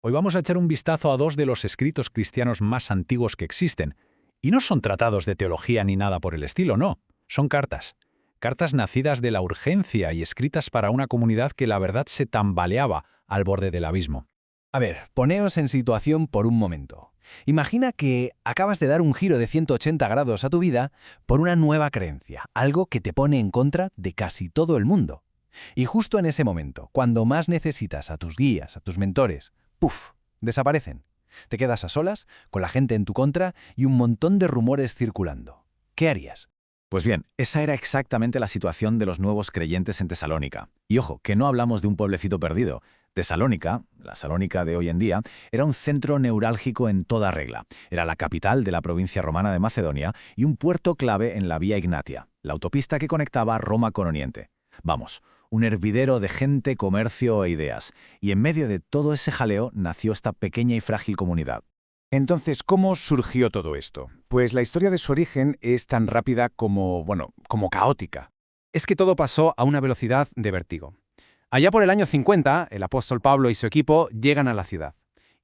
Hoy vamos a echar un vistazo a dos de los escritos cristianos más antiguos que existen. Y no son tratados de teología ni nada por el estilo, no. Son cartas. Cartas nacidas de la urgencia y escritas para una comunidad que la verdad se tambaleaba al borde del abismo. A ver, poneos en situación por un momento. Imagina que acabas de dar un giro de 180 grados a tu vida por una nueva creencia, algo que te pone en contra de casi todo el mundo. Y justo en ese momento, cuando más necesitas a tus guías, a tus mentores, ¡puf!, desaparecen. Te quedas a solas, con la gente en tu contra y un montón de rumores circulando. ¿Qué harías? Pues bien, esa era exactamente la situación de los nuevos creyentes en Tesalónica. Y ojo, que no hablamos de un pueblecito perdido. Tesalónica, la Salónica de hoy en día, era un centro neurálgico en toda regla. Era la capital de la provincia romana de Macedonia y un puerto clave en la Vía Ignatia, la autopista que conectaba Roma con Oriente. Vamos, un hervidero de gente, comercio e ideas. Y en medio de todo ese jaleo nació esta pequeña y frágil comunidad. Entonces, ¿cómo surgió todo esto? Pues la historia de su origen es tan rápida como caótica. Es que todo pasó a una velocidad de vértigo. Allá por el año 50, el apóstol Pablo y su equipo llegan a la ciudad.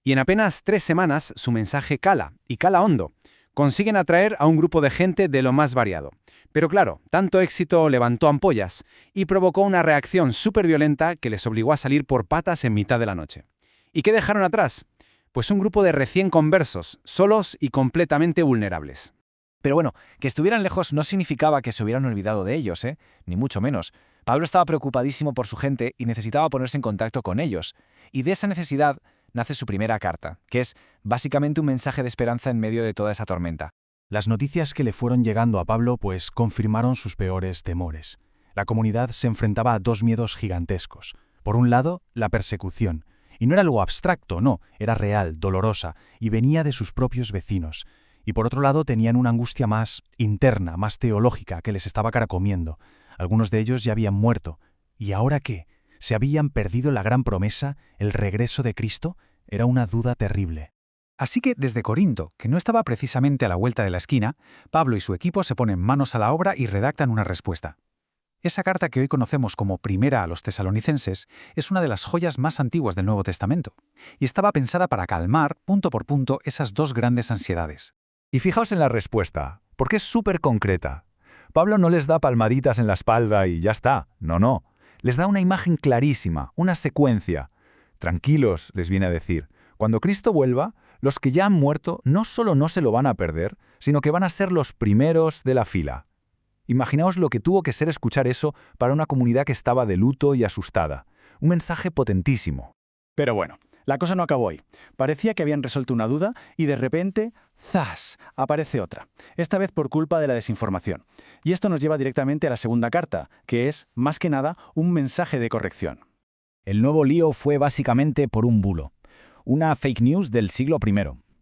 Y en apenas 3 semanas su mensaje cala, y cala hondo. Consiguen atraer a un grupo de gente de lo más variado. Pero claro, tanto éxito levantó ampollas y provocó una reacción súper violenta que les obligó a salir por patas en mitad de la noche. ¿Y qué dejaron atrás? Pues un grupo de recién conversos, solos y completamente vulnerables. Pero bueno, que estuvieran lejos no significaba que se hubieran olvidado de ellos, ni mucho menos. Pablo estaba preocupadísimo por su gente y necesitaba ponerse en contacto con ellos. Y de esa necesidad nace su primera carta, que es básicamente un mensaje de esperanza en medio de toda esa tormenta. Las noticias que le fueron llegando a Pablo pues confirmaron sus peores temores. La comunidad se enfrentaba a 2 miedos gigantescos. Por un lado, la persecución. Y no era algo abstracto, no, era real, dolorosa, y venía de sus propios vecinos. Y por otro lado tenían una angustia más interna, más teológica, que les estaba carcomiendo. Algunos de ellos ya habían muerto. ¿Y ahora qué? ¿Se habían perdido la gran promesa, el regreso de Cristo? Era una duda terrible. Así que desde Corinto, que no estaba precisamente a la vuelta de la esquina, Pablo y su equipo se ponen manos a la obra y redactan una respuesta. Esa carta que hoy conocemos como Primera a los Tesalonicenses es una de las joyas más antiguas del Nuevo Testamento, y estaba pensada para calmar, punto por punto, esas 2 grandes ansiedades. Y fijaos en la respuesta, porque es súper concreta. Pablo no les da palmaditas en la espalda y ya está, no. Les da una imagen clarísima, una secuencia. Tranquilos, les viene a decir, cuando Cristo vuelva, los que ya han muerto no solo no se lo van a perder, sino que van a ser los primeros de la fila. Imaginaos lo que tuvo que ser escuchar eso para una comunidad que estaba de luto y asustada. Un mensaje potentísimo. Pero bueno, la cosa no acabó ahí. Parecía que habían resuelto una duda y de repente, ¡zas!, aparece otra. Esta vez por culpa de la desinformación. Y esto nos lleva directamente a la segunda carta, que es, más que nada, un mensaje de corrección. El nuevo lío fue básicamente por un bulo. Una fake news del siglo I.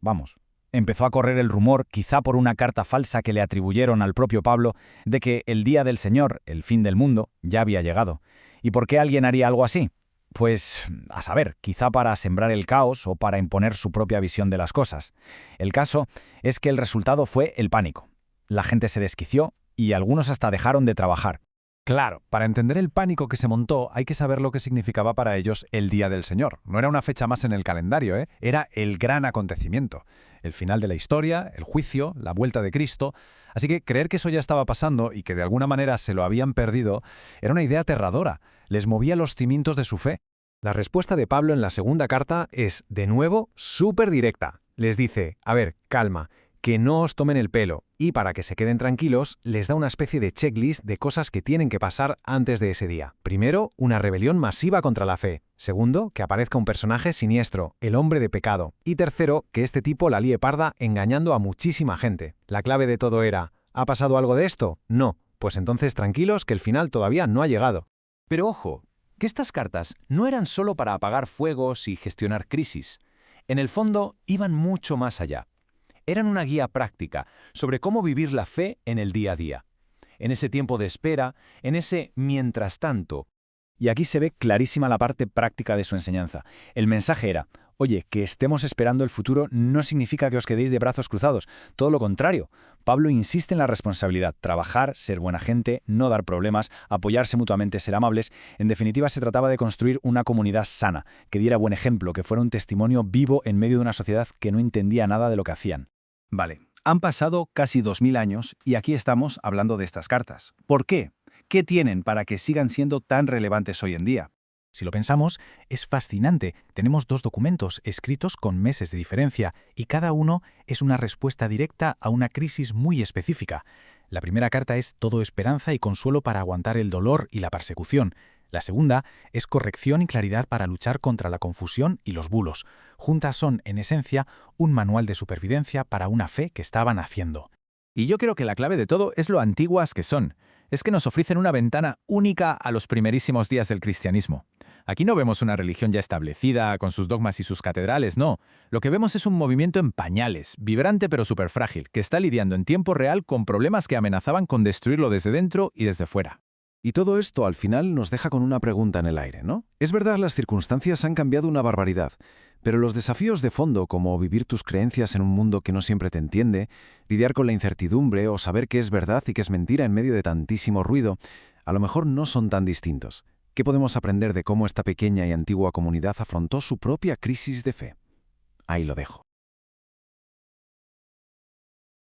Vamos. Empezó a correr el rumor, quizá por una carta falsa que le atribuyeron al propio Pablo, de que el día del Señor, el fin del mundo, ya había llegado. ¿Y por qué alguien haría algo así? Pues, a saber, quizá para sembrar el caos o para imponer su propia visión de las cosas. El caso es que el resultado fue el pánico. La gente se desquició y algunos hasta dejaron de trabajar. Claro, para entender el pánico que se montó hay que saber lo que significaba para ellos el Día del Señor. No era una fecha más en el calendario, era el gran acontecimiento. El final de la historia, el juicio, la vuelta de Cristo. Así que creer que eso ya estaba pasando y que de alguna manera se lo habían perdido era una idea aterradora. Les movía los cimientos de su fe. La respuesta de Pablo en la segunda carta es, de nuevo, súper directa. Les dice, a ver, calma, que no os tomen el pelo, y para que se queden tranquilos, les da una especie de checklist de cosas que tienen que pasar antes de ese día. Primero, una rebelión masiva contra la fe. Segundo, que aparezca un personaje siniestro, el hombre de pecado. Y tercero, que este tipo la líe parda engañando a muchísima gente. La clave de todo era, ¿ha pasado algo de esto? No. Pues entonces tranquilos que el final todavía no ha llegado. Pero ojo, que estas cartas no eran solo para apagar fuegos y gestionar crisis. En el fondo, iban mucho más allá. Eran una guía práctica sobre cómo vivir la fe en el día a día. En ese tiempo de espera, en ese mientras tanto. Y aquí se ve clarísima la parte práctica de su enseñanza. El mensaje era, Oye, que estemos esperando el futuro no significa que os quedéis de brazos cruzados. Todo lo contrario. Pablo insiste en la responsabilidad, trabajar, ser buena gente, no dar problemas, apoyarse mutuamente, ser amables. En definitiva, se trataba de construir una comunidad sana, que diera buen ejemplo, que fuera un testimonio vivo en medio de una sociedad que no entendía nada de lo que hacían. Vale, han pasado casi 2000 años y aquí estamos hablando de estas cartas. ¿Por qué? ¿Qué tienen para que sigan siendo tan relevantes hoy en día? Si lo pensamos, es fascinante. Tenemos 2 documentos escritos con meses de diferencia y cada uno es una respuesta directa a una crisis muy específica. La primera carta es todo esperanza y consuelo para aguantar el dolor y la persecución. La segunda es corrección y claridad para luchar contra la confusión y los bulos. Juntas son, en esencia, un manual de supervivencia para una fe que estaba naciendo. Y yo creo que la clave de todo es lo antiguas que son. Es que nos ofrecen una ventana única a los primerísimos días del cristianismo. Aquí no vemos una religión ya establecida, con sus dogmas y sus catedrales, no. Lo que vemos es un movimiento en pañales, vibrante pero súper frágil, que está lidiando en tiempo real con problemas que amenazaban con destruirlo desde dentro y desde fuera. Y todo esto al final nos deja con una pregunta en el aire, ¿no? Es verdad, las circunstancias han cambiado una barbaridad, pero los desafíos de fondo, como vivir tus creencias en un mundo que no siempre te entiende, lidiar con la incertidumbre o saber qué es verdad y qué es mentira en medio de tantísimo ruido, a lo mejor no son tan distintos. ¿Qué podemos aprender de cómo esta pequeña y antigua comunidad afrontó su propia crisis de fe? Ahí lo dejo.